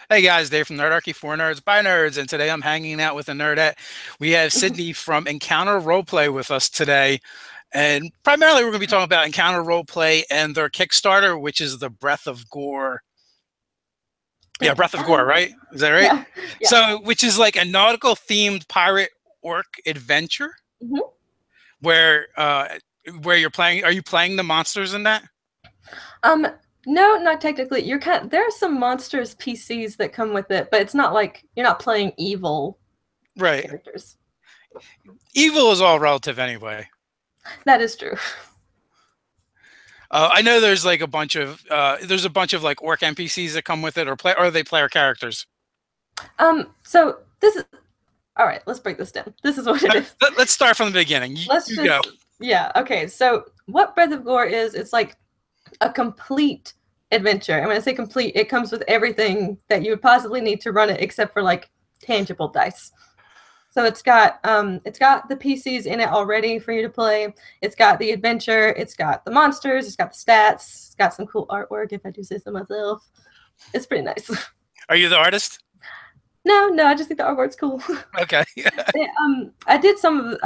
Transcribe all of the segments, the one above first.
Hey guys, Dave from Nerdarchy, for nerds by nerds, and today I'm hanging out with a nerdette. We have Sydney from Encounter Roleplay with us today, and primarily we're going to be talking about Encounter Roleplay and their Kickstarter, which is the Breath of Gorr. Yeah, Breath of Gorr, right? Is that right? Yeah, yeah. So, which is like a nautical themed pirate orc adventure Mhm. where where you're playing. Are you playing the monsters in that? Um, no, not technically. There are some monsters PCs that come with it, but it's not like you're not playing evil Right. characters. Evil is all relative anyway. That is true. I know there's like a bunch of like orc NPCs that come with it, or are they player characters? So this is all right. Let's break this down. This is what it is. Let's start from the beginning. Let's You go. just yeah. Okay. So what Breath of Gorr is? It's like a complete adventure. And when I say complete, it comes with everything that you would possibly need to run it, except for like tangible dice. So it's got the PCs in it already for you to play. It's got the adventure. It's got the monsters. It's got the stats. It's got some cool artwork, if I do say so myself. It's pretty nice. Are you the artist? No, I just think the artwork's cool. Okay. I did some of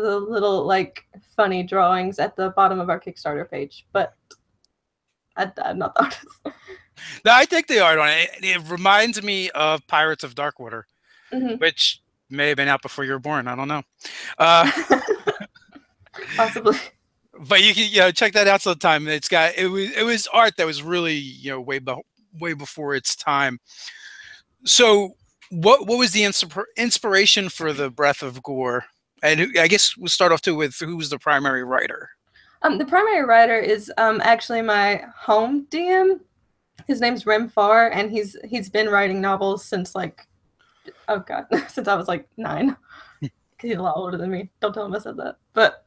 the little like funny drawings at the bottom of our Kickstarter page, but I'm not the artist. No, I think the art on it. It reminds me of Pirates of Darkwater, which may have been out before you were born. I don't know. Possibly. But you can check that out sometime. It was art that was really way before its time. So what was the inspiration for the Breath of Gorr? And I guess we'll start off too with who was the primary writer. The primary writer is actually my home DM. His name's Rem Farr, and he's been writing novels since like, oh god, since I was like 9. He's a lot older than me. Don't tell him I said that. But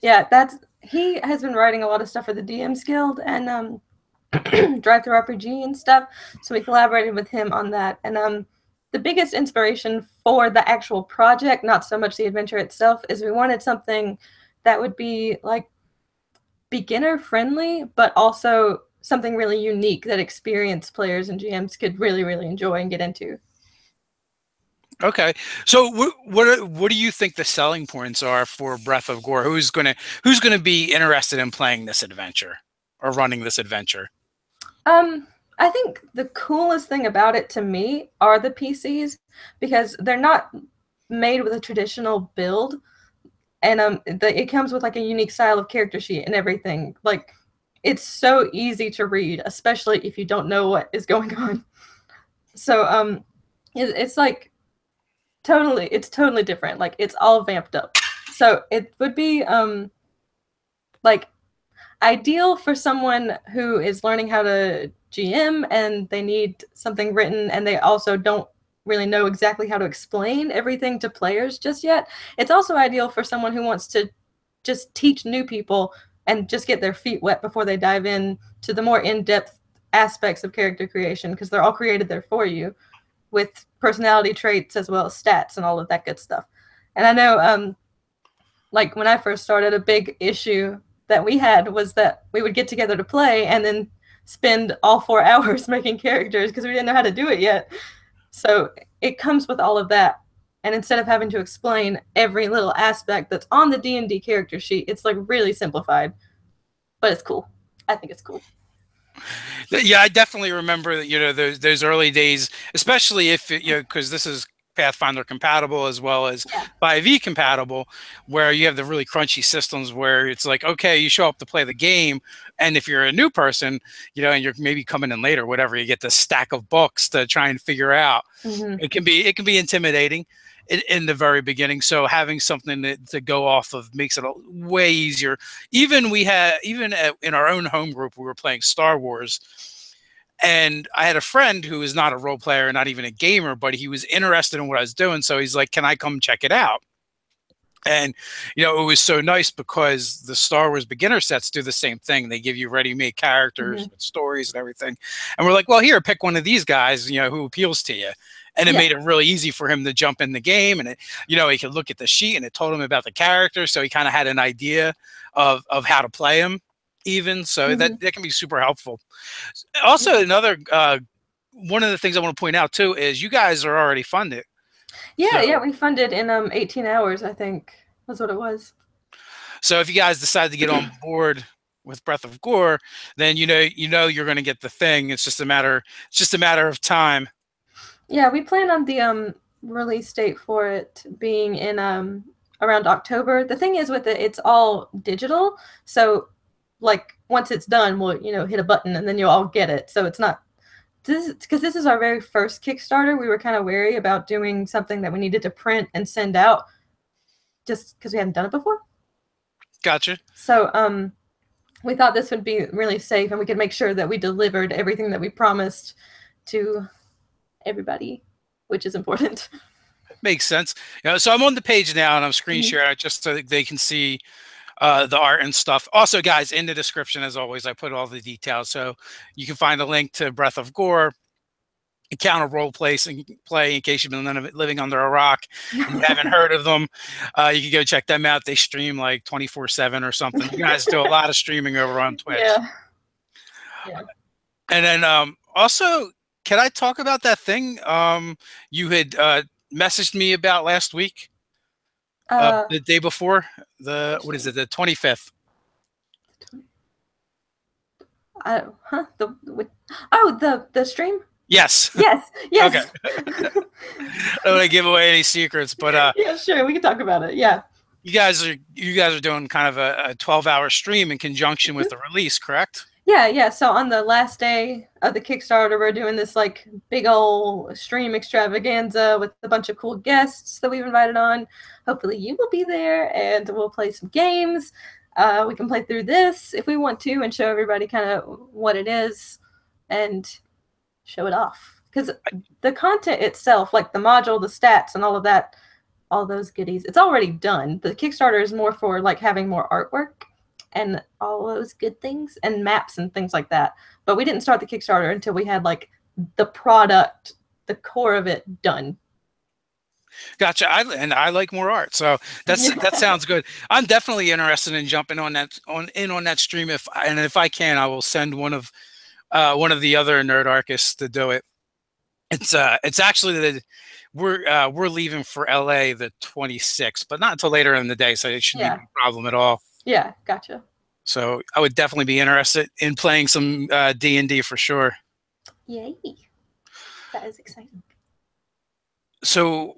yeah, he has been writing a lot of stuff for the DMs Guild and Drive Through RPG and stuff. So we collaborated with him on that. And the biggest inspiration for the actual project, not so much the adventure itself, is we wanted something that would be like beginner friendly, but also something really unique that experienced players and GMs could really, really enjoy and get into. Okay, so what do you think the selling points are for Breath of Gorr? Who's gonna be interested in playing this adventure or running this adventure? I think the coolest thing about it to me are the PCs, because they're not made with a traditional build, and it comes with like a unique style of character sheet and everything. Like, it's so easy to read, especially if you don't know what is going on. So it's like it's totally different. Like, it's all vamped up. So it would be like ideal for someone who is learning how to GM and they need something written and they also don't really know exactly how to explain everything to players just yet. It's also ideal for someone who wants to just teach new people and just get their feet wet before they dive in to the more in-depth aspects of character creation, because they're all created there for you with personality traits as well as stats and all of that good stuff. And I know like when I first started, a big issue that we had was that we would get together to play and then spend all 4 hours making characters because we didn't know how to do it yet. So it comes with all of that. And instead of having to explain every little aspect that's on the D&D character sheet, it's like really simplified. But it's cool. I think it's cool. Yeah, I definitely remember those early days, especially if because this is Pathfinder compatible as well as 5e compatible, where you have the really crunchy systems where it's like, okay, you show up to play the game, and if you're a new person, and you're maybe coming in later, whatever, you get this stack of books to try and figure out. It can be intimidating in the very beginning. So having something to go off of makes it way easier. Even in our own home group, we were playing Star Wars. And I had a friend who was not a role player, not even a gamer, but he was interested in what I was doing. So he's like, can I come check it out? And, it was so nice because the Star Wars beginner sets do the same thing. They give you ready-made characters with stories and everything. And we're like, well, here, pick one of these guys, who appeals to you. And it made it really easy for him to jump in the game. And, he could look at the sheet and it told him about the character. So he kind of had an idea of how to play him even. So that can be super helpful. Also, another one of the things I want to point out too is you guys are already funded. Yeah, yeah, So, we funded in 18 hours, I think, was what it was. so if you guys decide to get on board with Breath of Gorr, then you're going to get the thing. It's just a matter of time. Yeah, we plan on the release date for it being in around October. The thing is with it, it's all digital, so like once it's done, we'll hit a button and then you'll all get it. So it's not this because this is our very first Kickstarter. We were kind of wary about doing something that we needed to print and send out, just because we hadn't done it before. Gotcha. So we thought this would be really safe and we could make sure that we delivered everything that we promised to everybody, which is important. Makes sense. So I'm on the page now and I'm screen sharing it just so they can see the art and stuff. Also, guys, in the description, as always, I put all the details. So you can find a link to Breath of Gorr, Encounter Roleplay in case you've been living under a rock and you haven't heard of them. You can go check them out. They stream like 24/7 or something. You guys do a lot of streaming over on Twitch. Yeah. Yeah. And then also, can I talk about that thing you had messaged me about last week? The day before, what is it, the 25th? The stream? Yes. Yes. Okay. I don't want to give away any secrets, but yeah, sure, we can talk about it. Yeah. You guys are doing kind of a 12-hour stream in conjunction with the release, correct? Yeah. So on the last day of the Kickstarter, we're doing this like big old stream extravaganza with a bunch of cool guests that we've invited on. Hopefully you will be there and we'll play some games. We can play through this if we want to and show everybody kind of what it is and show it off. Because the content itself, like the module, the stats, and all of that, all those goodies, it's already done. The Kickstarter is more for like having more artwork and all those good things and maps and things like that. But we didn't start the Kickstarter until we had like the product, the core of it done. Gotcha. I like more art, so that sounds good. I'm definitely interested in jumping on that stream if I can, I will send one of the other nerd artists to do it. It's actually we're leaving for LA the 26th, but not until later in the day, so it shouldn't be a problem at all. Yeah, gotcha. So I would definitely be interested in playing some D&D for sure. Yay. That is exciting. So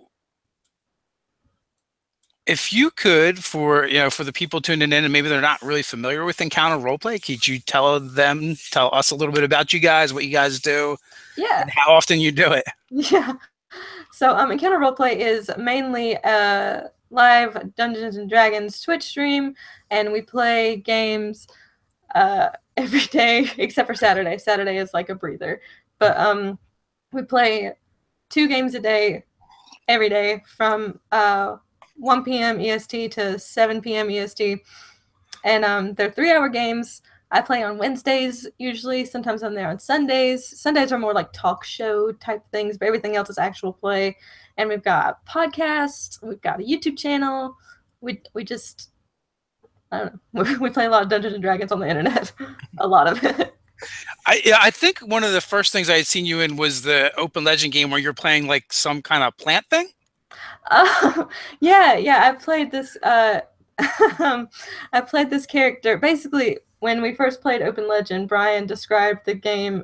if you could, for the people tuning in and maybe they're not really familiar with Encounter Roleplay, could you tell us a little bit about you guys, what you guys do, and how often you do it? Yeah. So Encounter Roleplay is mainly a live Dungeons and Dragons Twitch stream, and we play games every day except for Saturday. Saturday is like a breather. But we play 2 games a day every day from 1 p.m. EST to 7 p.m. EST. And they're 3-hour games. I play on Wednesdays usually. Sometimes I'm there on Sundays. Sundays are more like talk show type things, but everything else is actual play. And we've got podcasts. We've got a YouTube channel. We just, I don't know. We play a lot of Dungeons and Dragons on the internet. A lot of it. I think one of the first things I had seen you in was the Open Legend game where you're playing like some kind of plant thing. Yeah. I played this. I played this character. Basically, when we first played Open Legend, Brian described the game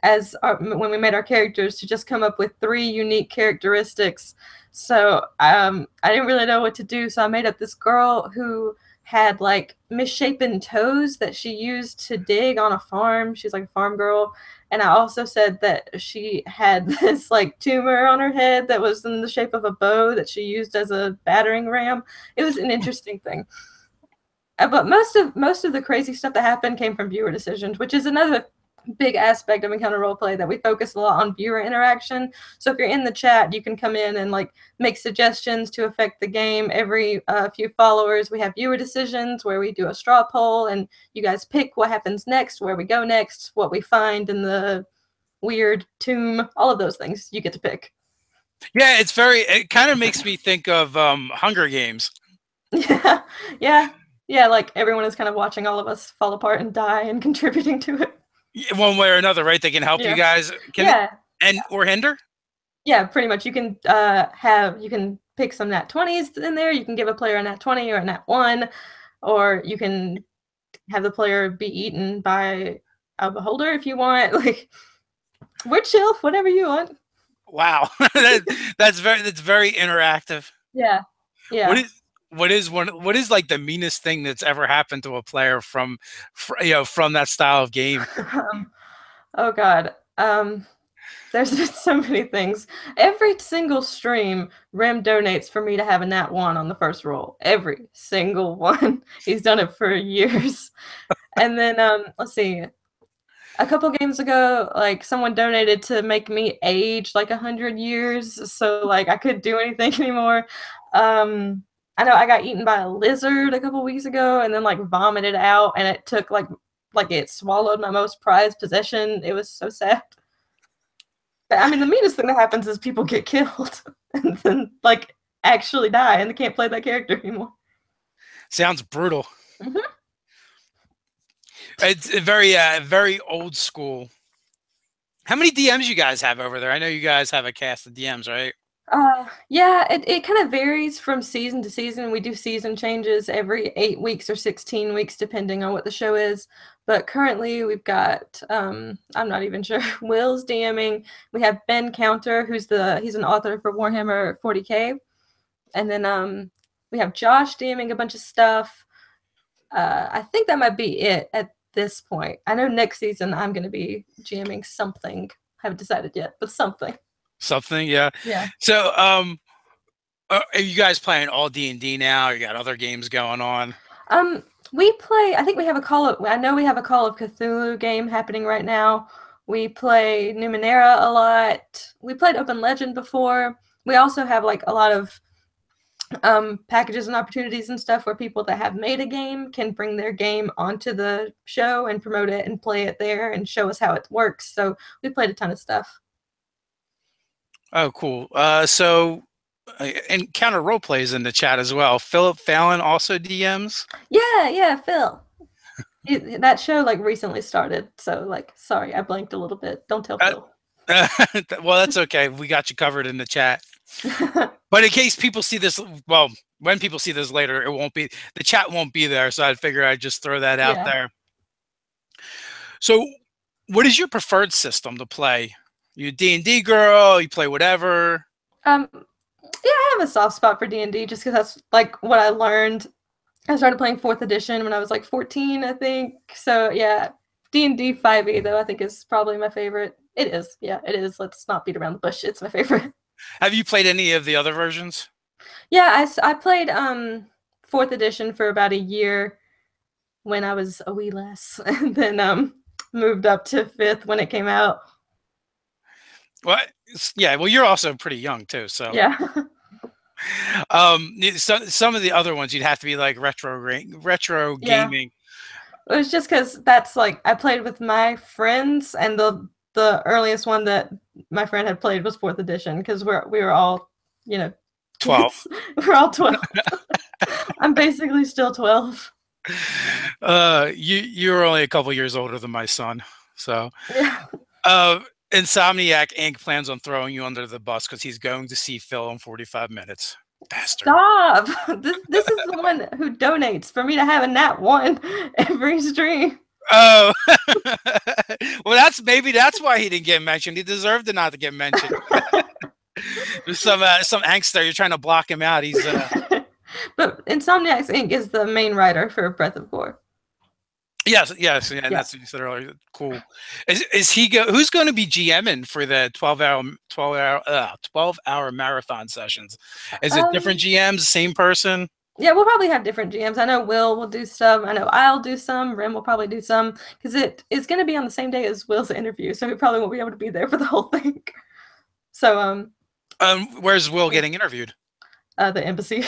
as when we made our characters to just come up with 3 unique characteristics. So I didn't really know what to do, so I made up this girl who had like misshapen toes that she used to dig on a farm. She's like a farm girl. And I also said that she had this like tumor on her head that was in the shape of a bow that she used as a battering ram. It was an interesting thing. But most of the crazy stuff that happened came from viewer decisions, which is another big aspect of Encounter Roleplay, that we focus a lot on viewer interaction. So if you're in the chat, you can come in and like make suggestions to affect the game. Every few followers, we have viewer decisions where we do a straw poll and you guys pick what happens next, where we go next, what we find in the weird tomb, all of those things you get to pick. Yeah, it kind of makes me think of Hunger Games. Yeah, like everyone is kind of watching all of us fall apart and die and contributing to it. One way or another, right? They can help you Yeah. guys. Can it Yeah. and or hinder? Yeah, pretty much. You can you can pick some nat 20s in there. You can give a player a nat 20 or a nat 1, or you can have the player be eaten by a beholder if you want. Like, we're chill, whatever you want. Wow, that's very interactive. Yeah. What Yeah. is what is like the meanest thing that's ever happened to a player from from that style of game? um, oh god. There's been so many things. Every single stream, Rim donates for me to have a nat 1 on the first roll. Every single one. He's done it for years. And then let's see. A couple games ago, like someone donated to make me age like 100 years, so like I couldn't do anything anymore. I know I got eaten by a lizard a couple weeks ago, and then like vomited out, and it took like it swallowed my most prized possession. It was so sad. But I mean, the meanest thing that happens is people get killed and then like actually die, and they can't play that character anymore. Sounds brutal. Mm-hmm. It's very old school. How many DMs you guys have over there? I know you guys have a cast of DMs, right? Yeah, it kind of varies from season to season. We do season changes every 8 weeks or 16 weeks, depending on what the show is. But currently, we've got I'm not even sure. Will's DMing. We have Ben Counter, he's an author for Warhammer 40K, and then we have Josh DMing a bunch of stuff. I think that might be it at this point. I know next season I'm going to be GMing something. Haven't decided yet, but something. Something, yeah. Yeah. So, are you guys playing all D&D now? You got other games going on? Um, we play. I think we have a Call of. I know we have a Call of Cthulhu game happening right now. We play Numenera a lot. We played Open Legend before. We also have like a lot of packages and opportunities and stuff where people that have made a game can bring their game onto the show and promote it and play it there and show us how it works. So we played a ton of stuff. Oh, cool. And Counter Role plays in the chat as well. Philip Fallon also DMs. Yeah, Phil. That show like recently started, so like sorry, I blanked a little bit. Don't tell Uh, Phil. well, that's okay. We got you covered in the chat. But in case people see this, well, when people see this later, it won't be the chat won't be there. So I'd figure I'd just throw that out Yeah. there. So, what is your preferred system to play? You a D&D girl? You play whatever? Yeah, I have a soft spot for D&D just because that's like what I learned. I started playing 4th edition when I was like 14, I think. So yeah, D&D 5e though I think is probably my favorite. It is, yeah, it is. Let's not beat around the bush. It's my favorite. Have you played any of the other versions? Yeah, I played 4th edition for about a year when I was a wee less, and then moved up to 5th when it came out. Well, yeah. Well, you're also pretty young too, so Yeah. some of the other ones you'd have to be like retro Yeah. gaming. It was just because that's like I played with my friends, and the earliest one that my friend had played was 4th edition because we were all, you know, 12. kids. We're all 12. I'm basically still 12. You're only a couple years older than my son, so Yeah. uh, Insomniac Inc. plans on throwing you under the bus because he's going to see Phil in 45 minutes. Bastard. Stop. This is the one who donates for me to have a nat 1 every stream. Oh, well, maybe that's why he didn't get mentioned. He deserved to not to get mentioned. There's some angst there. You're trying to block him out. He's But Insomniacs Inc. is the main writer for Breath of Gorr. yes, yeah, and that's what you said earlier. Cool. Is he who's going to be GMing for the 12-hour marathon sessions? Is it different GMs, same person? Yeah, we'll probably have different GMs. I know Will do some. I know I'll do some. Rim will probably do some because it is going to be on the same day as Will's interview, so he probably won't be able to be there for the whole thing. So, where's Will getting interviewed? The embassy.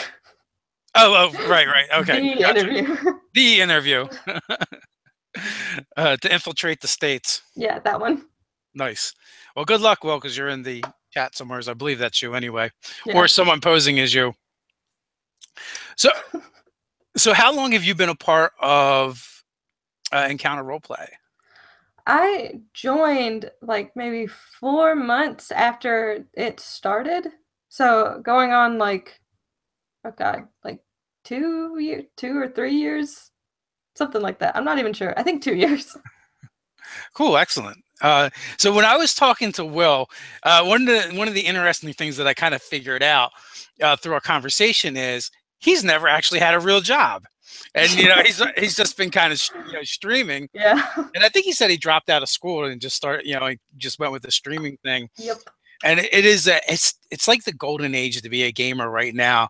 Oh, right, okay. The interview. The interview. To infiltrate the states. Yeah, that one. Nice. Well, good luck, Will, because you're in the chat somewhere. I believe that's you anyway, Yeah. or someone posing as you. So how long have you been a part of Encounter Roleplay? I joined like maybe 4 months after it started. So going on like, oh God, like 2 or 3 years, something like that. I'm not even sure. I think 2 years. Cool, excellent. So when I was talking to Will, one of the interesting things that I kind of figured out through our conversation is he's never actually had a real job, and he's just been kind of streaming. Yeah. And I think he said he dropped out of school and just started, he just went with the streaming thing. Yep. And it is it's like the golden age to be a gamer right now.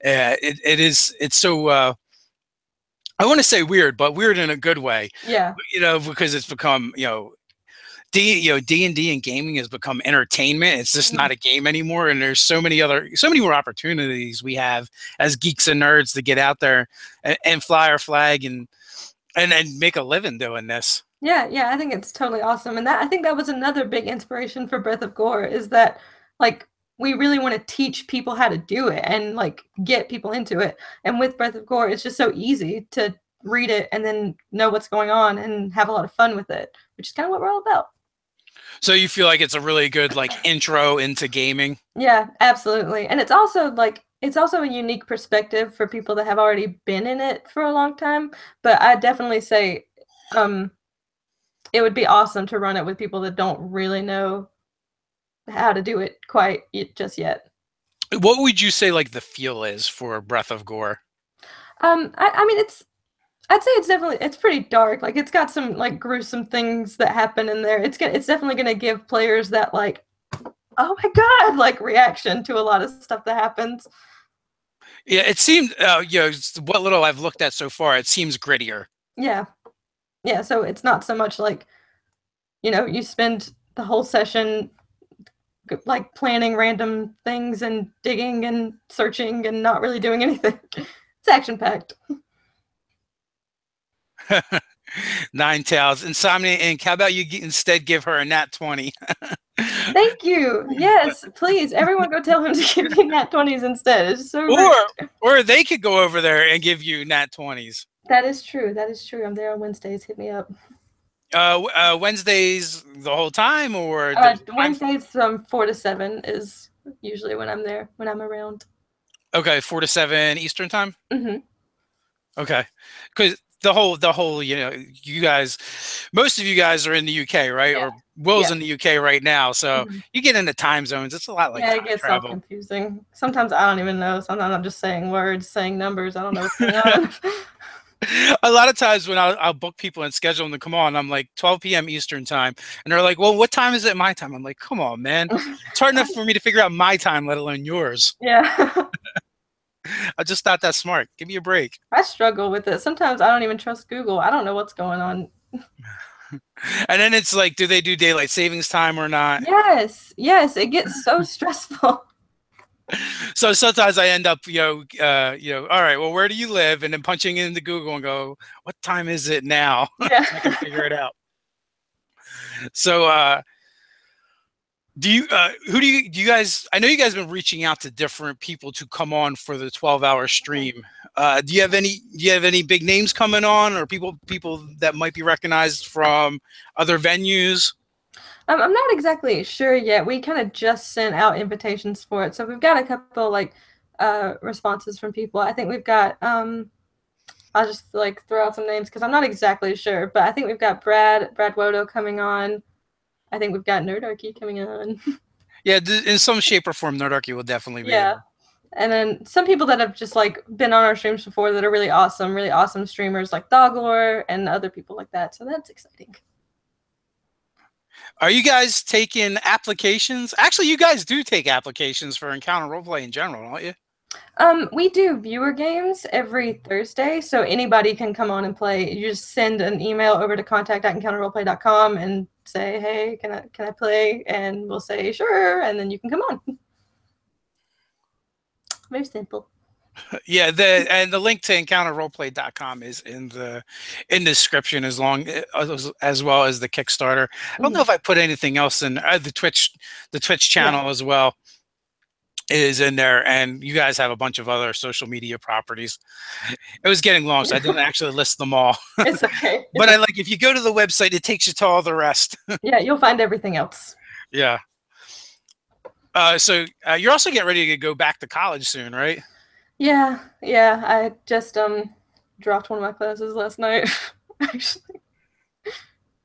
It's so I want to say weird, but weird in a good way. Yeah. Because it's become D&D and gaming has become entertainment. It's just not a game anymore. And there's so many more opportunities we have as geeks and nerds to get out there and fly our flag and make a living doing this. Yeah, I think it's totally awesome. And I think that was another big inspiration for Breath of Gorr is that like we really want to teach people how to do it and like get people into it. And with Breath of Gorr, it's just so easy to read it and then know what's going on and have a lot of fun with it, which is kind of what we're all about. So you feel like it's a really good like intro into gaming? Yeah, absolutely. And it's also a unique perspective for people that have already been in it for a long time. But I definitely say it would be awesome to run it with people that don't really know how to do it quite just yet. What would you say like the feel is for Breath of Gorr? I mean I'd say it's pretty dark. Like it's got some like gruesome things that happen in there. It's definitely gonna give players that like, oh my God, like reaction to a lot of stuff that happens. Yeah, it seemed what little I've looked at so far, it seems grittier. Yeah. Yeah, so it's not so much like, you spend the whole session like planning random things and digging and searching and not really doing anything. It's action packed. Nine Tails. Insomnia Inc. How about you instead give her a nat 20? Thank you. Yes, please. Everyone go tell him to give me nat 20s instead. It's so or they could go over there and give you nat 20s. That is true. That is true. I'm there on Wednesdays. Hit me up. Wednesdays the whole time, or Wednesdays from 4 to 7 is usually when I'm there, when I'm around. Okay, 4 to 7 Eastern time. Okay, because the whole you guys, most of you guys are in the UK, right? Yeah. Or Will's in the UK right now, so you get into time zones. It's a lot like it gets all confusing. Sometimes I don't even know. Sometimes I'm just saying words, saying numbers. I don't know what's going on. A lot of times when I'll book people and schedule them to come on, I'm like 12 p.m. Eastern time, and they're like, "Well, what time is it my time?" I'm like, "Come on, man, it's hard enough for me to figure out my time, let alone yours." Yeah. I just thought that's smart. Give me a break. I struggle with it. Sometimes I don't even trust Google. I don't know what's going on. And then it's like, do they do daylight savings time or not? Yes, it gets so stressful. So sometimes I end up, all right, well, where do you live? And then punching into Google and go, what time is it now? Yeah. I can figure it out. So, do you guys, I know you guys have been reaching out to different people to come on for the 12-hour stream. Do you have any big names coming on, or people that might be recognized from other venues? I'm not exactly sure yet. We kind of just sent out invitations for it. So we've got a couple like responses from people. I think we've got I'll just like throw out some names because I'm not exactly sure, but I think we've got Brad Wodo coming on. I think we've got Nerdarchy coming on. Yeah, in some shape or form, Nerdarchy will definitely be. Yeah. And then some people that have just like been on our streams before that are really awesome streamers like Doglore and other people like that. So that's exciting. Are you guys taking applications? Actually, you guys do take applications for Encounter Roleplay in general, don't you? We do viewer games every Thursday, so anybody can come on and play. You just send an email over to contact@encounterroleplay.com and say, hey, can I play? And we'll say, sure, and then you can come on. Very simple. Yeah, the link to encounterroleplay.com is in the description as well as the Kickstarter. I don't know if I put anything else in the Twitch channel as well. is in there, and you guys have a bunch of other social media properties. It was getting long, so I didn't actually list them all. It's okay. But I like if you go to the website, it takes you to all the rest. Yeah, you'll find everything else. Yeah. So you're also getting ready to go back to college soon, right? Yeah, yeah. I just dropped one of my classes last night, actually,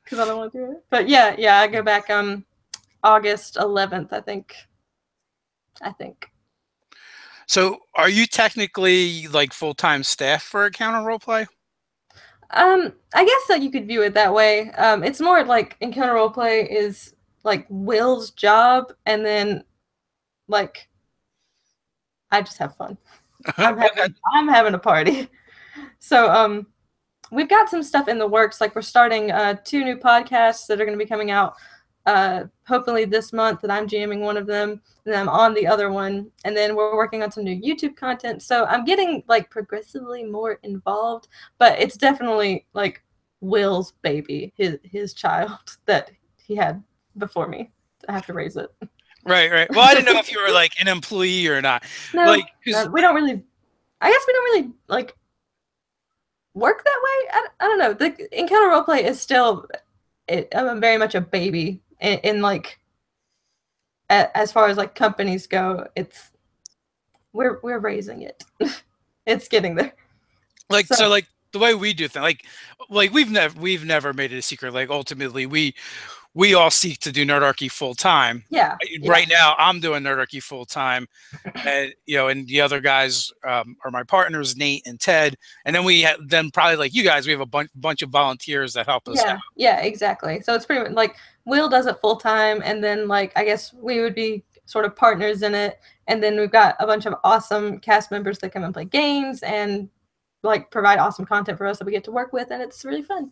because I don't want to do it. But yeah, yeah. I go back August 11th, I think. I think. So are you technically like full-time staff for Encounter Roleplay? I guess that you could view it that way. It's more like Encounter Roleplay is like Will's job, and then like I just have fun. I'm having a party. So we've got some stuff in the works. Like we're starting 2 new podcasts that are going to be coming out hopefully this month, and I'm jamming one of them, and I'm on the other one, and then we're working on some new YouTube content. So I'm getting like progressively more involved, but it's definitely like Will's baby, his child that he had before me. I have to raise it. Right, right. Well, I didn't know if you were like an employee or not. No, like, no, we don't really. I guess we don't really like work that way. I don't know. The Encounter Roleplay is still. I'm very much a baby in like. As far as like companies go, we're raising it. It's getting there. Like so like the way we do things, like we've never made it a secret. Like ultimately, we all seek to do Nerdarchy full time. Yeah. Right now, I'm doing Nerdarchy full time, and and the other guys are my partners, Nate and Ted, and then then probably like you guys, we have a bunch of volunteers that help us out. Yeah, exactly. So it's pretty much like Will does it full time, and then like I guess we would be sort of partners in it, and then we've got a bunch of awesome cast members that come and play games and like provide awesome content for us that we get to work with, and it's really fun.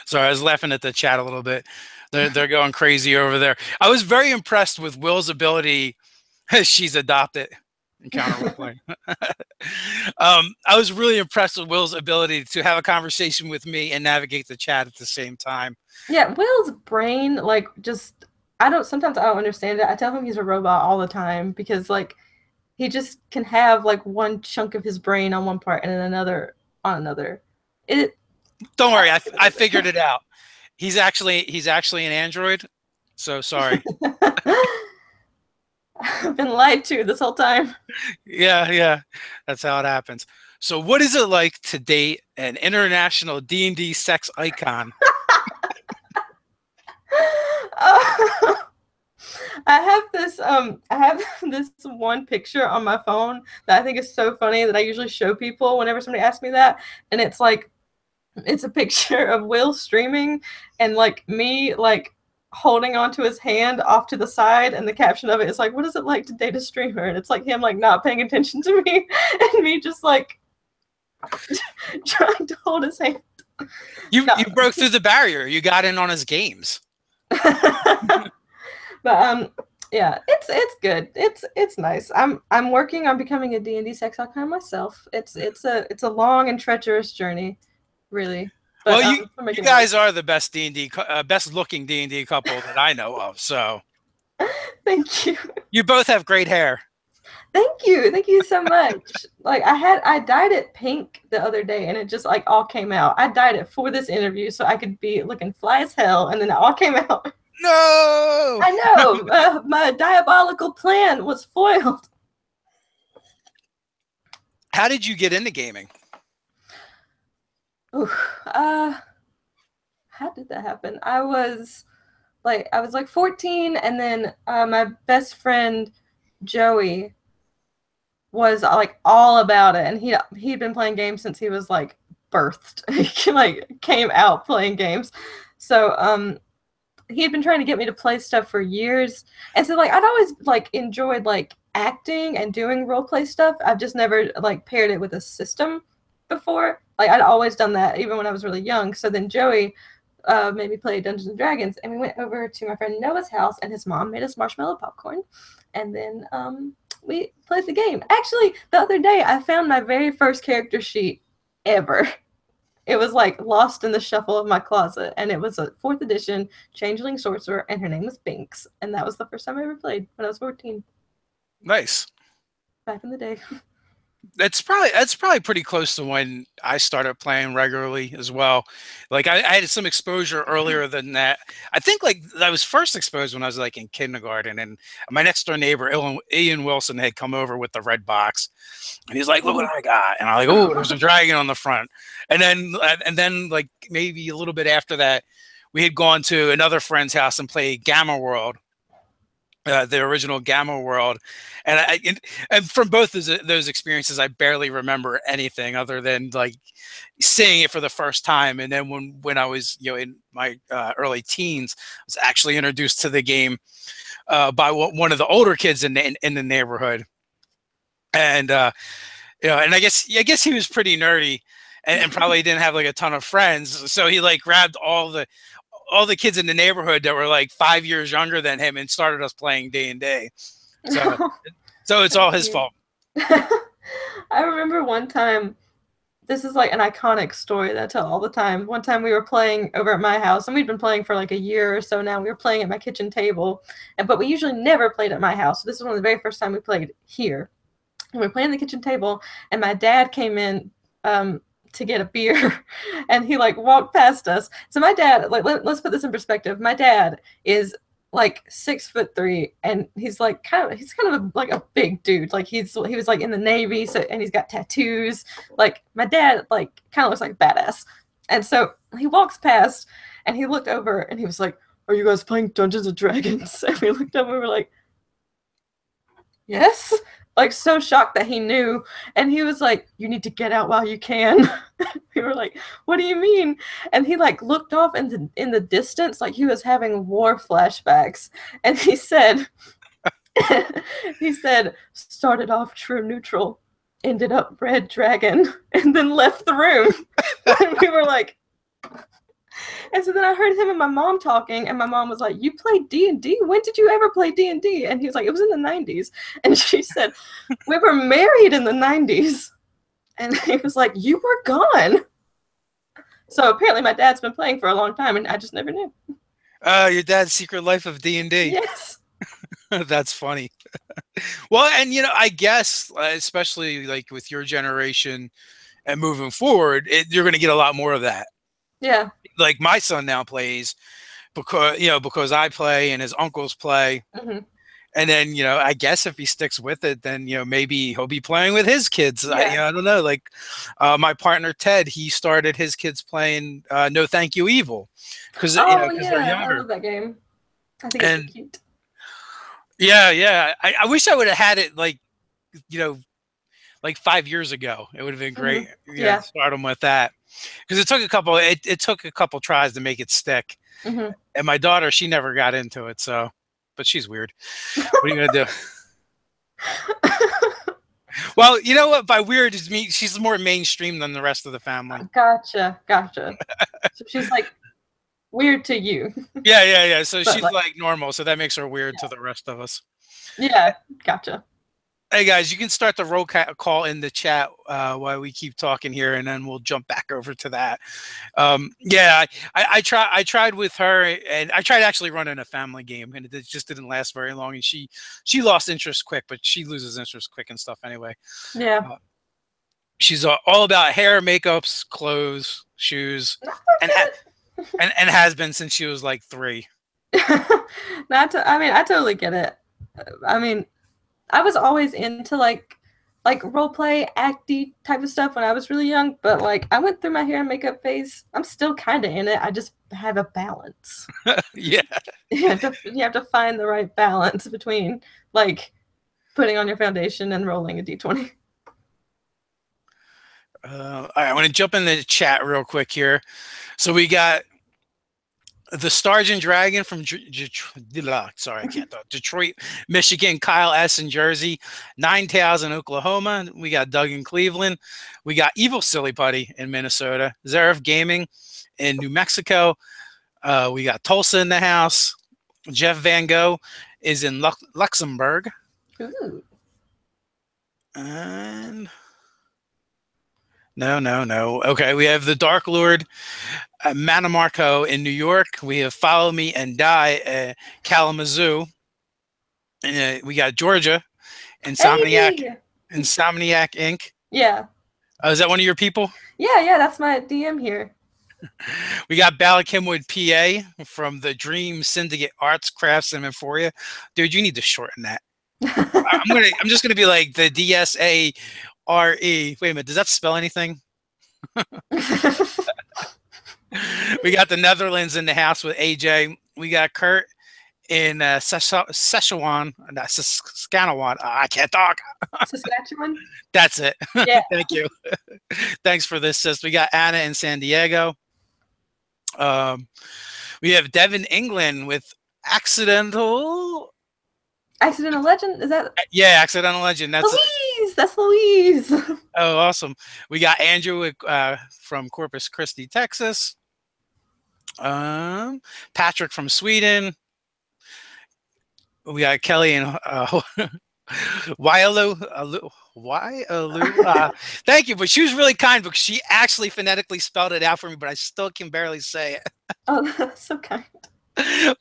Sorry, I was laughing at the chat a little bit. They're going crazy over there. I was very impressed with Will's ability. She's adopted. Encounter Roleplaying. I was really impressed with Will's ability to have a conversation with me and navigate the chat at the same time. Yeah, Will's brain, like, just sometimes I don't understand it. I tell him he's a robot all the time because like he just can have like one chunk of his brain on one part and then another on another. Don't worry, I figured it out. He's actually an android. So sorry. I've been lied to this whole time. Yeah, that's how it happens. So, what is it like to date an international D&D sex icon? I have this one picture on my phone that I think is so funny that I usually show people whenever somebody asks me that, and it's a picture of Will streaming and like me like holding onto his hand off to the side, and the caption of it is like, what is it like to date a streamer? And it's like him like not paying attention to me and me just like trying to hold his hand. You broke through the barrier. You got in on his games. But yeah, it's good. It's nice. I'm working on becoming a D&D sex icon myself. It's a long and treacherous journey, really. But, well, you guys are the best best looking D&D couple that I know of. So, thank you. You both have great hair. Thank you so much. Like I dyed it pink the other day, and it just like all came out. I dyed it for this interview so I could be looking fly as hell, and then it all came out. No, I know. My diabolical plan was foiled. How did you get into gaming? Ooh, how did that happen? I was like 14, and then my best friend Joey was like all about it, and he'd been playing games since he was like birthed. He like came out playing games. So he had been trying to get me to play stuff for years, and so like I'd always like enjoyed like acting and doing role play stuff. I've just never like paired it with a system before. Like I'd always done that even when I was really young. So then Joey made me play Dungeons and Dragons, and we went over to my friend Noah's house, and his mom made us marshmallow popcorn, and then we played the game. Actually, the other day I found my very first character sheet ever. It was like lost in the shuffle of my closet, and it was a 4th edition Changeling Sorcerer, and her name was Binks, and that was the first time I ever played when I was 14. Nice. Back in the day. That's probably pretty close to when I started playing regularly as well. Like I had some exposure earlier than that. I think like I was first exposed when I was like in kindergarten, and my next door neighbor Ian Wilson had come over with the red box, and he's like, "Look what I got!" And I'm like, "Oh, there's a dragon on the front." And then like maybe a little bit after that, we had gone to another friend's house and played Gamma World, the original Gamma World, and from both those experiences, I barely remember anything other than like seeing it for the first time. And then when I was in my early teens, I was actually introduced to the game by one of the older kids in the neighborhood, and and I guess he was pretty nerdy. And probably didn't have like a ton of friends, so he like grabbed all the kids in the neighborhood that were like 5 years younger than him and started us playing D&D. So, so it's all his fault. I remember one time, this is like an iconic story that I tell all the time. One time we were playing over at my house, and we'd been playing for like a year or so now. We were playing at my kitchen table, but we usually never played at my house. So this was one of the very first time we played here. And we were playing at the kitchen table, and my dad came in to get a beer, and he like walked past us. So my dad, like, let's put this in perspective. My dad is like 6'3", and he's kind of like a big dude. Like he was like in the Navy, so, and he's got tattoos. Like my dad like kind of looks like a badass. And so he walks past, and he looked over, and he was like, "Are you guys playing Dungeons and Dragons?" And we looked up, and we were like, "Yes." Like so shocked that he knew, and he was like, "You need to get out while you can." We were like, "What do you mean?" And he like looked off in the distance, like he was having war flashbacks, and he said, he said, "Started off true neutral, ended up red dragon," and then left the room. And we were like, and so then I heard him and my mom talking, and my mom was like, "You played D&D? When did you ever play D&D?" And he was like, "It was in the 90s. And she said, "We were married in the 90s. And he was like, "You were gone." So apparently my dad's been playing for a long time, and I just never knew. Your dad's secret life of D&D. Yes. That's funny. Well, and I guess especially like with your generation and moving forward, you're going to get a lot more of that. Yeah. Like my son now plays because I play and his uncles play. Mm-hmm. And then, I guess if he sticks with it, then, maybe he'll be playing with his kids. Yeah. I don't know. Like my partner, Ted, he started his kids playing No Thank You Evil because Oh, they're yeah. I younger. love that game. I think it's so cute. Yeah. I wish I would have had it like 5 years ago. It would have been great. Mm-hmm. Yeah. Start them with that because it took a couple tries to make it stick. Mm-hmm. And my daughter, she never got into it. So, but she's weird. What are you gonna do? Well, you know what? By weird is me. She's more mainstream than the rest of the family. Gotcha. So she's like weird to you. Yeah. So she's like normal. So that makes her weird to the rest of us. Yeah. Gotcha. Hey guys, you can start the roll call in the chat while we keep talking here, and then we'll jump back over to that. Yeah, I tried with her, and I tried actually running a family game, and it just didn't last very long. And she lost interest quick, but she loses interest quick and stuff anyway. Yeah. She's all about hair, makeups, clothes, shoes, and has been since she was like 3. I totally get it. I mean, I was always into like role play, acty type of stuff when I was really young, but like I went through my hair and makeup phase. I'm still kind of in it. I just have a balance. Yeah. You have to find the right balance between like putting on your foundation and rolling a d20. All right, I want to jump in the chat real quick here. So we got the Stargent Dragon from Detroit, Michigan, Kyle S. in Jersey, Nine Tails in Oklahoma. We got Doug in Cleveland. We got Evil Silly Putty in Minnesota. Zaref Gaming in New Mexico. We got Tulsa in the house. Jeff Van Gogh is in Luxembourg. Ooh. And No, no, no. Okay, we have the Dark Lord, Manamarco in New York. We have Follow Me and Die, Kalamazoo. And we got Georgia, Insomniac, Hey! Insomniac Inc. Yeah. Is that one of your people? Yeah, yeah, that's my DM here. We got Ballackinwood, PA, from the Dream Syndicate Arts, Crafts, and Emphoria. Dude, you need to shorten that. I'm just gonna be like the DSARE. Wait a minute, does that spell anything? We got the Netherlands in the house with AJ. We got Kurt in Szechuan, not Saskatchewan. I can't talk. Saskatchewan? That's it. Yeah. Thank you. Thanks for this, sis. We got Anna in San Diego. We have Devin, England with Accidental. Accidental Legend? Is that? Yeah, Accidental Legend. That's Louise! That's Louise! Oh, awesome. We got Andrew from Corpus Christi, Texas. Patrick from Sweden. We got Kelly and Wyalu. Thank you, but she was really kind because she actually phonetically spelled it out for me, but I still can barely say it. Oh, that's so kind.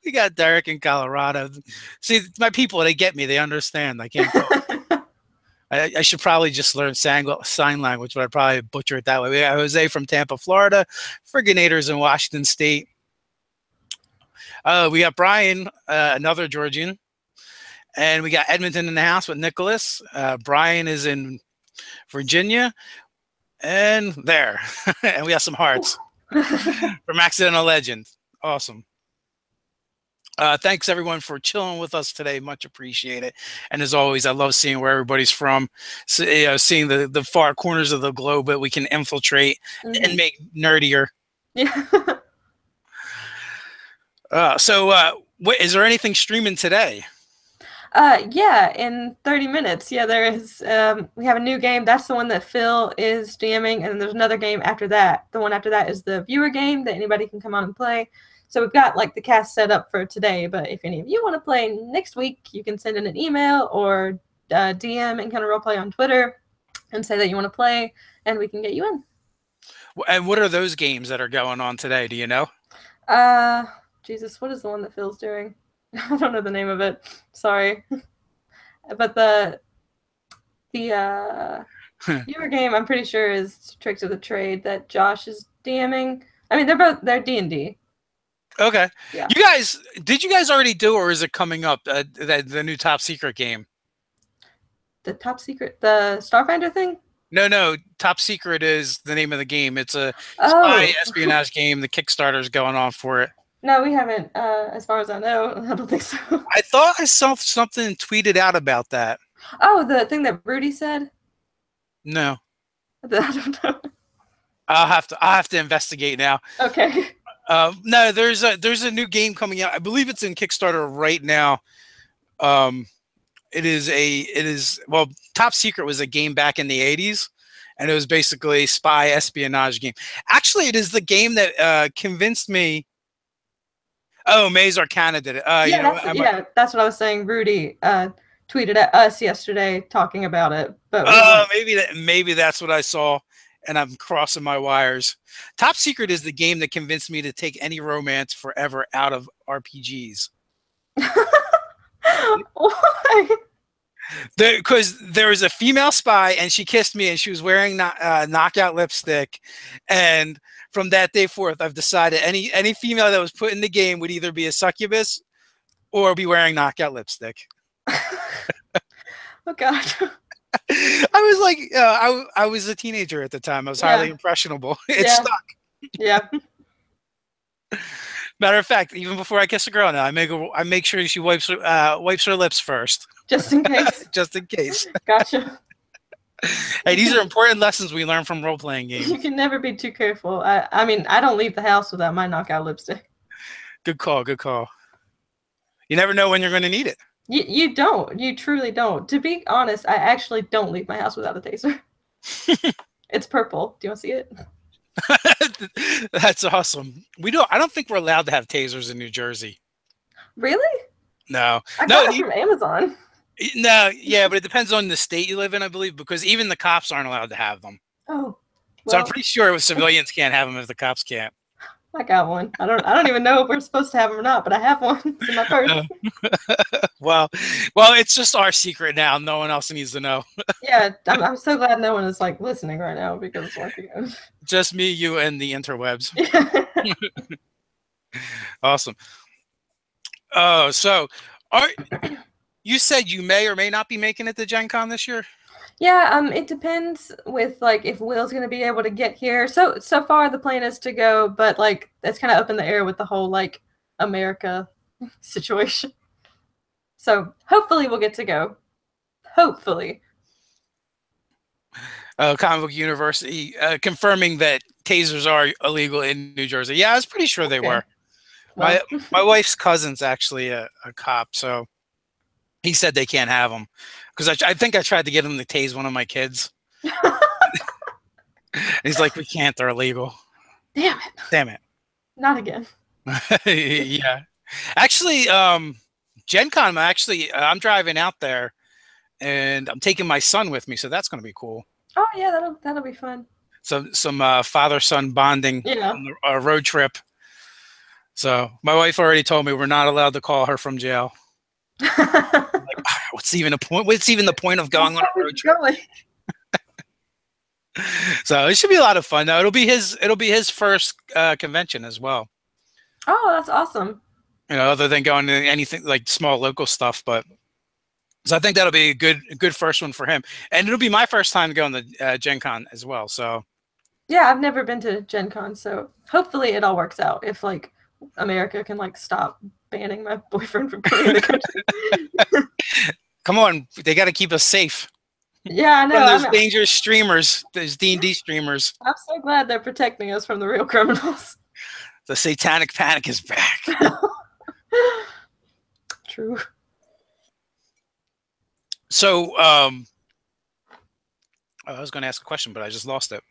We got Derek in Colorado. See, my people, they get me. They understand. I can't talk. I should probably just learn sign language, but I'd probably butcher it that way. We got Jose from Tampa, Florida. Friginators in Washington State. We got Brian, another Georgian. And we got Edmonton in the house with Nicholas. Brian is in Virginia. And there. And we got some hearts from Accidental Legend. Awesome. Thanks everyone for chilling with us today. Much appreciated. And as always, I love seeing where everybody's from. So, seeing the far corners of the globe that we can infiltrate and make nerdier. Yeah. Is there anything streaming today? Yeah, in 30 minutes. Yeah, there is. We have a new game. That's the one that Phil is DMing, and then there's another game after that. The one after that is the viewer game that anybody can come on and play. So we've got like the cast set up for today, but if any of you want to play next week, you can send in an email or DM Encounter Roleplay on Twitter and say that you want to play, and we can get you in. And what are those games that are going on today? Do you know? Jesus, what is the one that Phil's doing? I don't know the name of it. Sorry. But the viewer game, I'm pretty sure, is Tricks of the Trade that Josh is DMing. I mean, they're D&D. Okay. Yeah. Did you guys already do, or is it coming up, the new Top Secret game? The Top Secret, the Starfinder thing? No. Top Secret is the name of the game. It's a spy espionage game. The Kickstarter's going on for it. No, we haven't. As far as I know, I don't think so. I thought I saw something tweeted out about that. Oh, the thing that Rudy said? No. I don't know. I'll have to investigate now. Okay. No, there's a new game coming out. I believe it's in Kickstarter right now. Well, Top Secret was a game back in the 80s, and it was basically a spy espionage game. Actually, it is the game that convinced me. Oh, Maze Arcana did it. That's what I was saying. Rudy tweeted at us yesterday talking about it. But maybe that's what I saw, and I'm crossing my wires. Top Secret is the game that convinced me to take any romance forever out of RPGs. Why? Because there was a female spy, and she kissed me, and she was wearing knockout lipstick, and from that day forth, I've decided any female that was put in the game would either be a succubus or be wearing knockout lipstick. Oh God. I was like, I was a teenager at the time. I was highly impressionable. It stuck. Yeah. Matter of fact, even before I kiss a girl now, I make sure she wipes her lips first. Just in case. Just in case. Gotcha. Hey, these are important lessons we learn from role-playing games. You can never be too careful. I mean, I don't leave the house without my knockout lipstick. Good call. Good call. You never know when you're going to need it. You don't. You truly don't. To be honest, I actually don't leave my house without a taser. It's purple. Do you want to see it? That's awesome. I don't think we're allowed to have tasers in New Jersey. Really? No. I got it from Amazon. No, yeah, but it depends on the state you live in, I believe, because even the cops aren't allowed to have them. Oh. So I'm Well, pretty sure civilians can't have them if the cops can't. I got one. I don't even know if we're supposed to have them or not, but I have one. It's in my purse. Well, well, it's just our secret now. No one else needs to know. Yeah, I'm so glad no one is like listening right now because once again. Just me, you, and the interwebs. Yeah. Awesome. So are you said you may or may not be making it to Gen Con this year? Yeah, it depends with like if Will's gonna be able to get here. So far the plan is to go, but like it's kind of up in the air with the whole like America situation. So hopefully we'll get to go. Hopefully. Comic Book University confirming that tasers are illegal in New Jersey. Yeah, I was pretty sure they Okay. were. Well, My wife's cousin's actually a cop, so he said they can't have them because I think I tried to get him to tase one of my kids. He's like, we can't. They're illegal. damn it. Damn it. Not again. Yeah. Actually, Gen Con, I'm driving out there and I'm taking my son with me, so that's going to be cool. Oh yeah, that'll be fun. Some father-son bonding Yeah. on a road trip. So my wife already told me we're not allowed to call her from jail. Like, what's even the point? What's even the point of going on a road trip? So it should be a lot of fun. Though it'll be his first convention as well. Oh, that's awesome. You know, other than going to anything like small local stuff, but so I think that'll be a good first one for him, and it'll be my first time going to Gen Con as well. So Yeah, I've never been to Gen Con, so hopefully it all works out. If like America can like stop banning my boyfriend from coming in the country. come on, they got to keep us safe. Yeah, I know. From those dangerous streamers, those D&D streamers. I'm so glad they're protecting us from the real criminals. The satanic panic is back. True. So, I was going to ask a question, but I just lost it.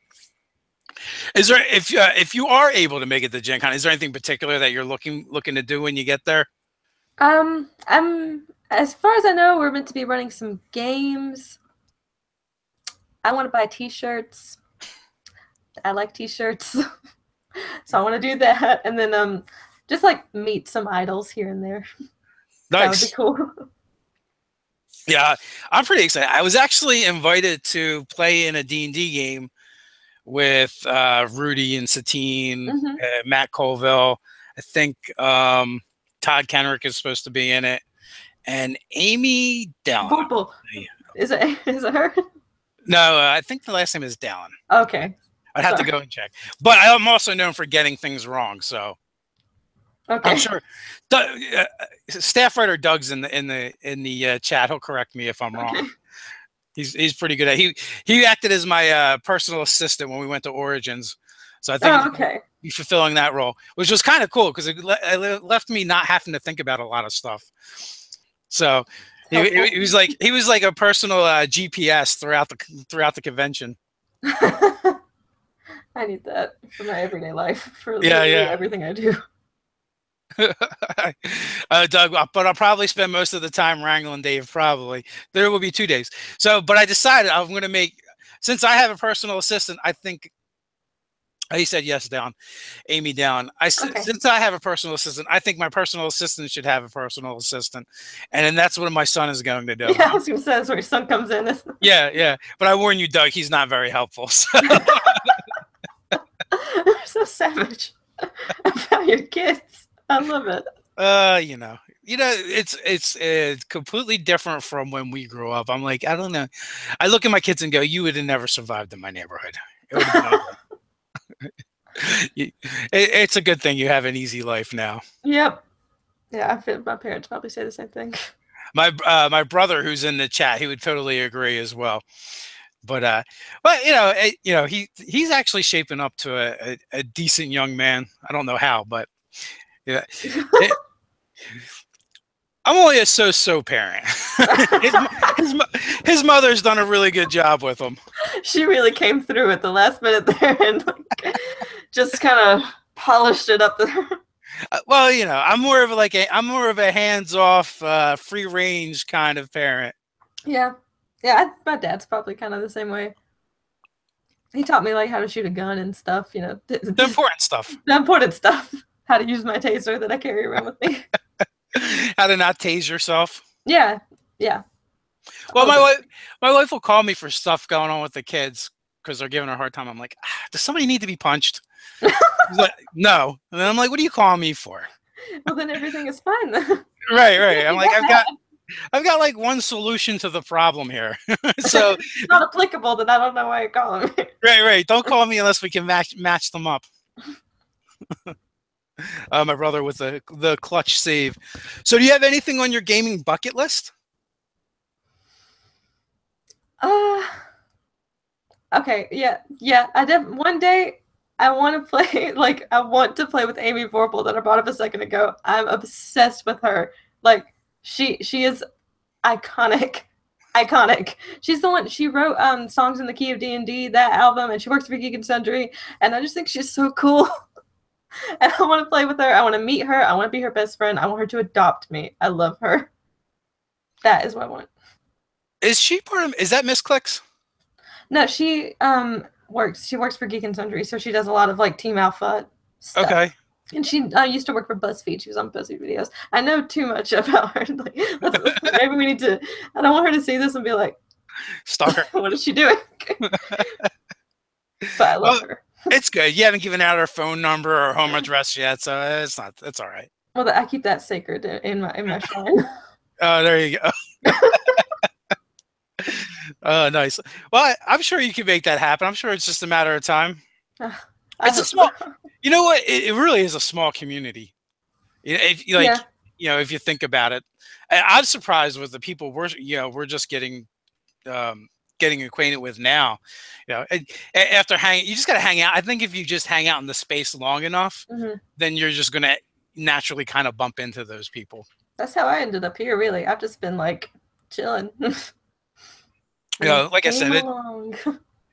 Is there, if you are able to make it to Gen Con, is there anything particular that you're looking to do when you get there? I'm as far as I know, we're meant to be running some games. I want to buy t-shirts. I like t-shirts. So I want to do that, and then just like meet some idols here and there. Nice. That would be cool. Yeah, I'm pretty excited. I was actually invited to play in a D&D game with Rudy and Satine, Matt Colville. I think Todd Kenrick is supposed to be in it, and Amy Dallin. Is it her? No, I think the last name is Dallin. Okay. I'd have to go and check. But I'm also known for getting things wrong, so okay. I'm sure staff writer Doug's in the chat. He'll correct me if I'm wrong. He's pretty good at he acted as my personal assistant when we went to Origins, so I think he's fulfilling that role, which was kind of cool because it left me not having to think about a lot of stuff. So he was like a personal GPS throughout the convention. I need that for my everyday life, for everything I do. Doug, but I'll probably spend most of the time wrangling Dave. Probably there will be 2 days. So, but I decided I'm going to make, since I have a personal assistant, I think he said yes, down, Amy down. Since I have a personal assistant, I think my personal assistant should have a personal assistant, and then that's what my son is going to do. Yeah, I was going to say that's where your son comes in. Yeah. But I warn you, Doug, he's not very helpful. So. You're so savage about your kids. I love it. It's completely different from when we grew up. I'm like, I don't know. I look at my kids and go, you would have never survived in my neighborhood. It's a good thing you have an easy life now. Yep. Yeah, I feel my parents probably say the same thing. My brother, who's in the chat, he would totally agree as well. But he's actually shaping up to a decent young man. I don't know how, but yeah, I'm only a so-so parent. his mother's done a really good job with him. She really came through at the last minute there and just kind of polished it up there. Well, I'm more of a hands-off, free-range kind of parent. Yeah, my dad's probably kind of the same way. He taught me like how to shoot a gun and stuff. The important stuff. The important stuff. How to use my taser that I carry around with me. How to not tase yourself. Yeah, yeah. Well, my wife will call me for stuff going on with the kids because they're giving her a hard time. I'm like, does somebody need to be punched? She's like, no. And then I'm like, what are you calling me for? Well, then everything is fine. Then. Right. I'm like, I've got like one solution to the problem here. So it's not applicable, then I don't know why you're calling me. Right. Don't call me unless we can match them up. My brother with the clutch save. So do you have anything on your gaming bucket list? Okay, yeah. One day I want to play I want to play with Amy Vorpal that I brought up a second ago. I'm obsessed with her. Like she is iconic. She's the one, she wrote Songs in the Key of D&D, that album, and she works for Geek and Sundry, and I just think she's so cool. And I want to play with her. I want to meet her. I want to be her best friend. I want her to adopt me. I love her. That is what I want. Is that Miss Clicks? No, she works for Geek and Sundry, so she does a lot of like Team Alpha stuff. Okay. And she used to work for BuzzFeed. She was on BuzzFeed videos. I know too much about her. Like, maybe we need to. I don't want her to see this and be like, "Stalk her." What is she doing? But I love her. It's good. You haven't given out her phone number or home address yet, so it's not. It's all right. Well, I keep that sacred in my shrine. Oh, there you go. Oh, nice. Well, I'm sure you can make that happen. I'm sure it's just a matter of time. It's a small. You know what? It really is a small community. If you think about it, I'm surprised with the people we're just getting acquainted with now. After you just got to hang out. I think if you just hang out in the space long enough, then you're just going to naturally kind of bump into those people. That's how I ended up here. Really, I've just been like chilling. Like I said,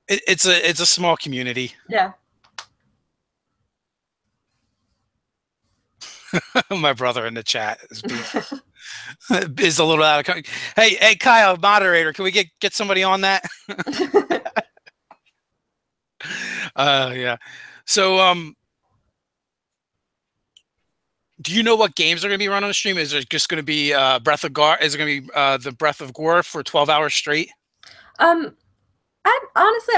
it's a small community. Yeah. My brother in the chat is a little out of. Hey, Kyle, moderator, can we get somebody on that? Yeah. So, do you know what games are going to be run on the stream? Is it just going to be Breath of Gorr? Is it going to be the Breath of Gorr for 12 hours straight? I'm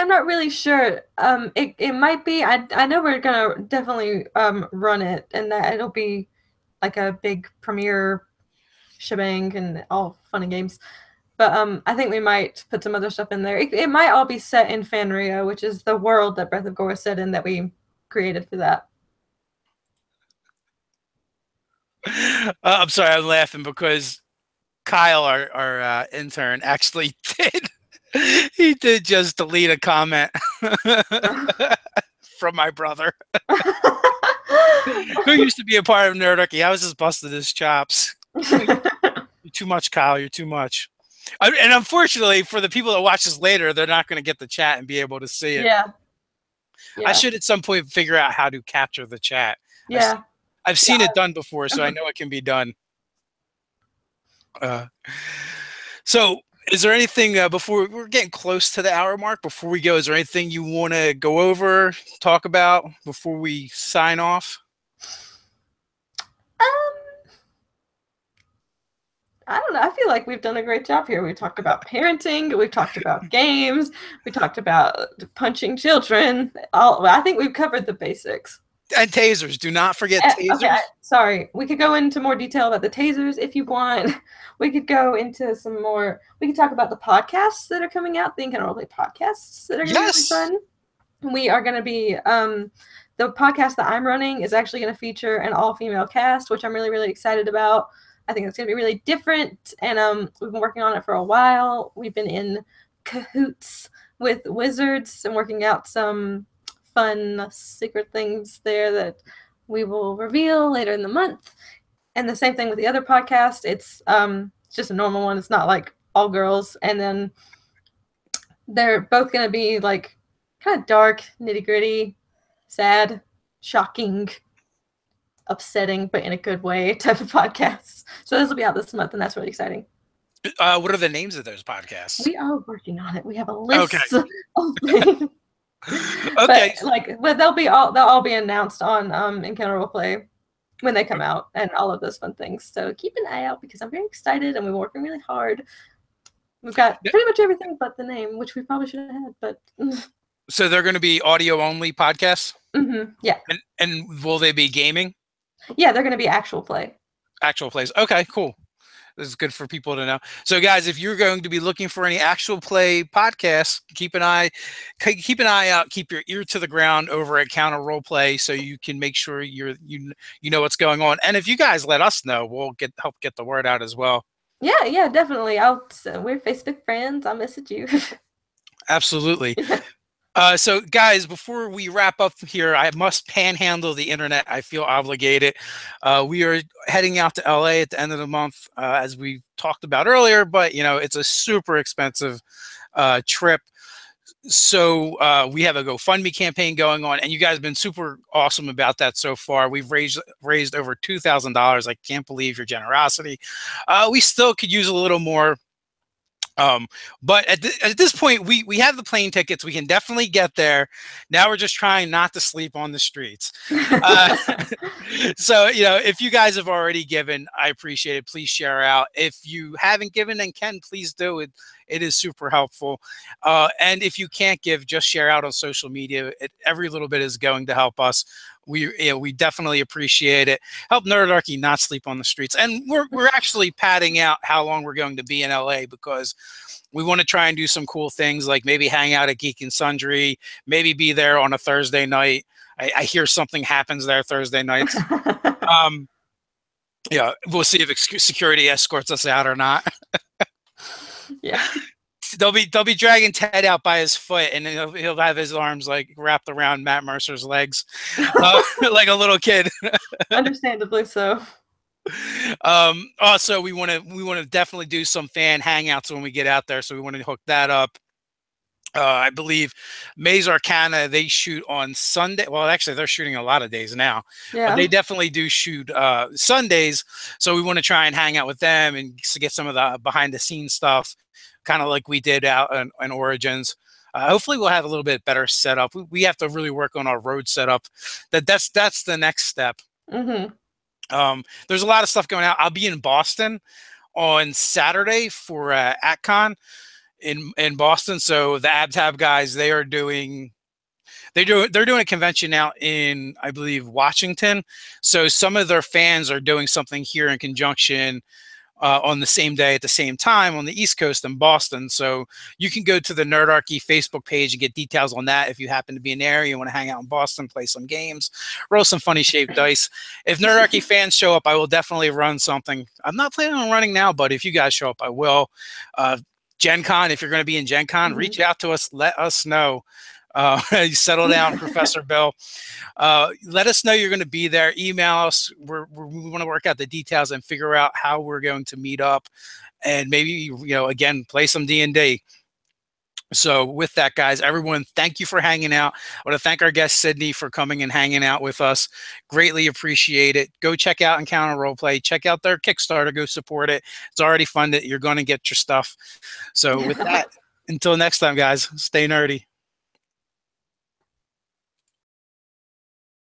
not really sure. It might be. I know we're gonna definitely run it, and that it'll be like a big premiere shebang and all fun and games. But I think we might put some other stuff in there. It might all be set in Fanria, which is the world that Breath of Gorr is set in that we created for that. I'm sorry, I'm laughing because Kyle, our intern, actually he did just delete a comment from my brother who used to be a part of Nerdarchy. I was just busting his chops. You're too much, Kyle. You're too much. And unfortunately, for the people that watch this later, they're not going to get the chat and be able to see it. Yeah. I should at some point figure out how to capture the chat. Yeah. I've seen it done before, so I know it can be done. So is there anything before we're getting close to the hour mark, before we go, is there anything you want to go over, talk about before we sign off? I don't know. I feel like we've done a great job here. We've talked about parenting. We've talked about games. We talked about punching children. I think we've covered the basics. And tasers. Do not forget tasers. Okay, sorry. We could go into more detail about the tasers if you want. We could go into some more. We could talk about the podcasts that are coming out, the Think and Roleplay podcasts that are going to be fun. We are going to be, the podcast that I'm running is actually going to feature an all-female cast, which I'm really, really excited about. I think it's going to be really different, and we've been working on it for a while. We've been in cahoots with wizards and working out some fun secret things there that we will reveal later in the month. And the same thing with the other podcast. It's just a normal one. It's not like all girls. And then they're both going to be like kind of dark, nitty-gritty, sad, shocking, upsetting, but in a good way type of podcasts. So this will be out this month, and that's really exciting. What are the names of those podcasts? We are working on it. We have a list of things. Okay. But they'll all be announced on Encounter Roleplay when they come out, and all of those fun things. So keep an eye out because I'm very excited and we're working really hard. We've got pretty much everything but the name, which we probably should have had, but So they're going to be audio only podcasts? Yeah. And will they be gaming? Yeah, they're going to be actual play. Actual plays. Okay, cool. This is good for people to know. So, guys, if you're going to be looking for any actual play podcasts, keep an eye out. Keep your ear to the ground over at Counter Roleplay, so you can make sure you know what's going on. And if you guys let us know, we'll help get the word out as well. Yeah, definitely. We're Facebook friends. I'll message you. Absolutely. So, guys, before we wrap up here, I must panhandle the internet. I feel obligated. We are heading out to LA at the end of the month, as we talked about earlier, but, it's a super expensive trip. So we have a GoFundMe campaign going on, and you guys have been super awesome about that so far. We've raised over $2,000. I can't believe your generosity. We still could use a little more. But at this point, we have the plane tickets. We can definitely get there. Now we're just trying not to sleep on the streets. So, if you guys have already given, I appreciate it. Please share out. If you haven't given and can, please do it. It is super helpful. And if you can't give, just share out on social media. Every little bit is going to help us. We definitely appreciate it. Help Nerdarchy not sleep on the streets. And we're actually padding out how long we're going to be in LA, because we want to try and do some cool things, like maybe hang out at Geek and Sundry, maybe be there on a Thursday night. I hear something happens there Thursday nights. Yeah, we'll see if security escorts us out or not. Yeah. They'll be dragging Ted out by his foot, and he'll have his arms like wrapped around Matt Mercer's legs, like a little kid. Understandably so. Also, we want to definitely do some fan hangouts when we get out there, so we want to hook that up. I believe Maze Arcana, they shoot on Sunday. Well, actually, they're shooting a lot of days now. Yeah. But they definitely do shoot Sundays, so we want to try and hang out with them and get some of the behind the scenes stuff, kind of like we did out in Origins. Hopefully, we'll have a little bit better setup. We have to really work on our road setup. That's the next step. There's a lot of stuff going out. I'll be in Boston on Saturday for AtCon in Boston. So the AbTab guys, they're doing a convention out in, I believe, Washington. So some of their fans are doing something here in conjunction on the same day at the same time on the East Coast in Boston. So you can go to the Nerdarchy Facebook page and get details on that if you happen to be in the area, you want to hang out in Boston, play some games, roll some funny shaped dice. If Nerdarchy fans show up, I will definitely run something. I'm not planning on running now, but if you guys show up, I will. Gen Con, if you're going to be in Gen Con, reach out to us, let us know. Settle down, Professor Bill. Let us know you're going to be there. Email us. We want to work out the details and figure out how we're going to meet up, and maybe again play some D&D. So with that, guys, everyone, thank you for hanging out. I want to thank our guest Sydney for coming and hanging out with us. Greatly appreciate it. Go check out Encounter Roleplay. Check out their Kickstarter. Go support it. It's already funded. You're going to get your stuff. So with that, until next time, guys, stay nerdy.